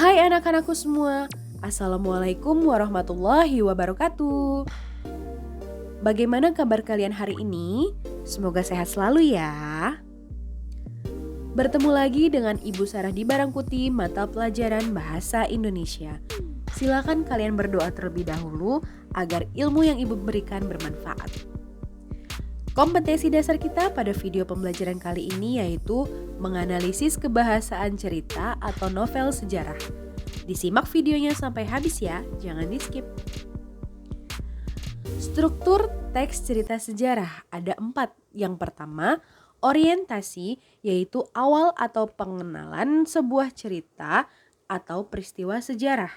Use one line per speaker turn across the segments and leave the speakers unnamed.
Hai anak-anakku semua, Assalamualaikum warahmatullahi wabarakatuh. Bagaimana kabar kalian hari ini? Semoga sehat selalu ya. Bertemu lagi dengan Ibu Sarah di Barangkuti mata pelajaran Bahasa Indonesia. Silakan kalian berdoa terlebih dahulu agar ilmu yang Ibu berikan bermanfaat. Kompetensi dasar kita pada video pembelajaran kali ini yaitu menganalisis kebahasaan cerita atau novel sejarah. Disimak videonya sampai habis ya, jangan di skip. Struktur teks cerita sejarah ada 4. Yang pertama, orientasi, yaitu awal atau pengenalan sebuah cerita atau peristiwa sejarah.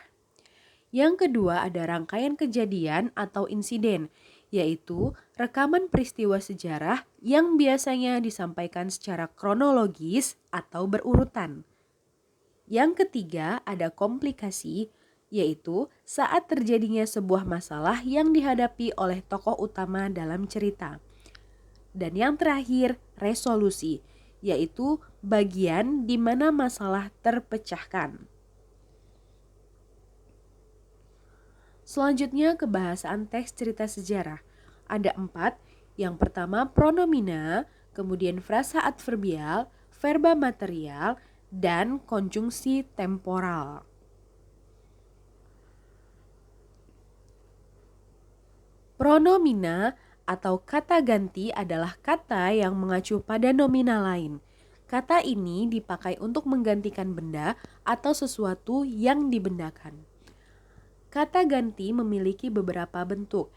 Yang kedua ada rangkaian kejadian atau insiden, yaitu rekaman peristiwa sejarah yang biasanya disampaikan secara kronologis atau berurutan. Yang ketiga ada komplikasi, yaitu saat terjadinya sebuah masalah yang dihadapi oleh tokoh utama dalam cerita. Dan yang terakhir resolusi, yaitu bagian di mana masalah terpecahkan. Selanjutnya kebahasaan teks cerita sejarah. Ada 4. Yang pertama pronomina, kemudian frasa adverbial, verba material, dan konjungsi temporal. Pronomina atau kata ganti adalah kata yang mengacu pada nomina lain. Kata ini dipakai untuk menggantikan benda atau sesuatu yang dibendakan. Kata ganti memiliki beberapa bentuk.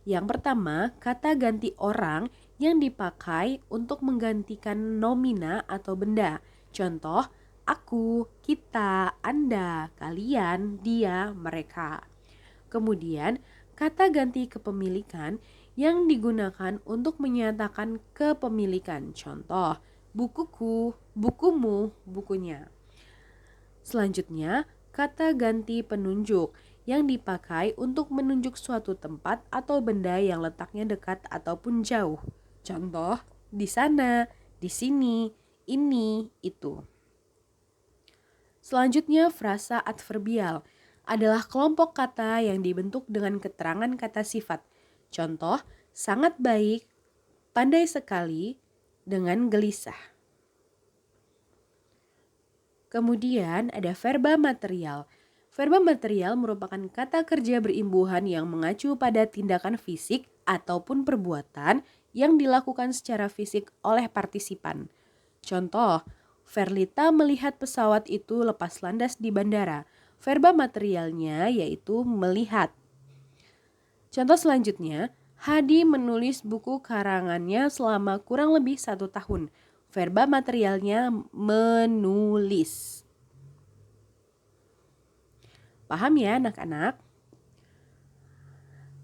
Yang pertama, kata ganti orang yang dipakai untuk menggantikan nomina atau benda. Contoh, aku, kita, Anda, kalian, dia, mereka. Kemudian, kata ganti kepemilikan yang digunakan untuk menyatakan kepemilikan. Contoh, bukuku, bukumu, bukunya. Selanjutnya, kata ganti penunjuk yang dipakai untuk menunjuk suatu tempat atau benda yang letaknya dekat ataupun jauh. Contoh, di sana, di sini, ini, itu. Selanjutnya, frasa adverbial adalah kelompok kata yang dibentuk dengan keterangan kata sifat. Contoh, sangat baik, pandai sekali, dengan gelisah. Kemudian ada verba material. Verba material merupakan kata kerja berimbuhan yang mengacu pada tindakan fisik ataupun perbuatan yang dilakukan secara fisik oleh partisipan. Contoh, Verlita melihat pesawat itu lepas landas di bandara. Verba materialnya yaitu melihat. Contoh selanjutnya, Hadi menulis buku karangannya selama kurang lebih 1 tahun. Verba materialnya menulis. Paham ya anak-anak?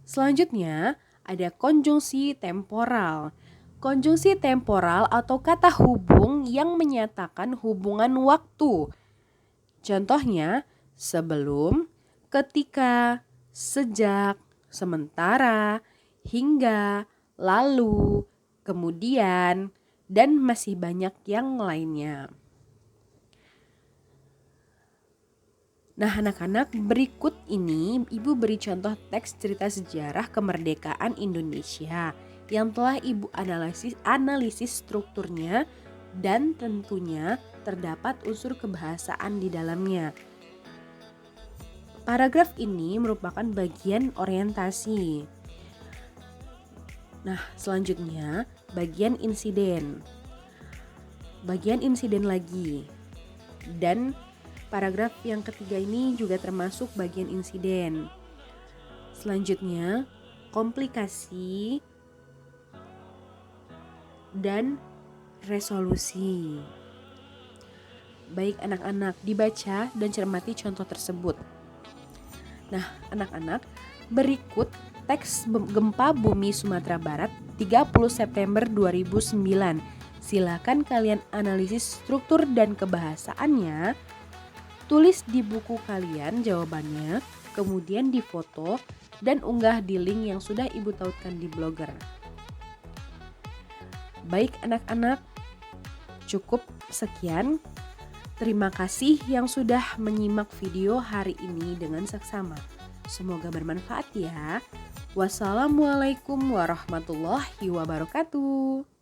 Selanjutnya ada konjungsi temporal. Konjungsi temporal atau kata hubung yang menyatakan hubungan waktu. Contohnya sebelum, ketika, sejak, sementara, hingga, lalu, kemudian, dan masih banyak yang lainnya. Nah anak-anak, berikut ini Ibu beri contoh teks cerita sejarah kemerdekaan Indonesia yang telah Ibu analisis strukturnya dan tentunya terdapat unsur kebahasaan di dalamnya. Paragraf ini merupakan bagian orientasi. Nah selanjutnya bagian insiden. Bagian insiden lagi. Dan paragraf yang ketiga ini juga termasuk bagian insiden. Selanjutnya, komplikasi dan resolusi. Baik anak-anak, dibaca dan cermati contoh tersebut. Nah, anak-anak, berikut teks gempa bumi Sumatera Barat 30 September 2009. Silakan kalian analisis struktur dan kebahasaannya. Tulis di buku kalian jawabannya, kemudian difoto dan unggah di link yang sudah Ibu tautkan di Blogger. Baik anak-anak, cukup sekian. Terima kasih yang sudah menyimak video hari ini dengan seksama. Semoga bermanfaat ya. Wassalamualaikum warahmatullahi wabarakatuh.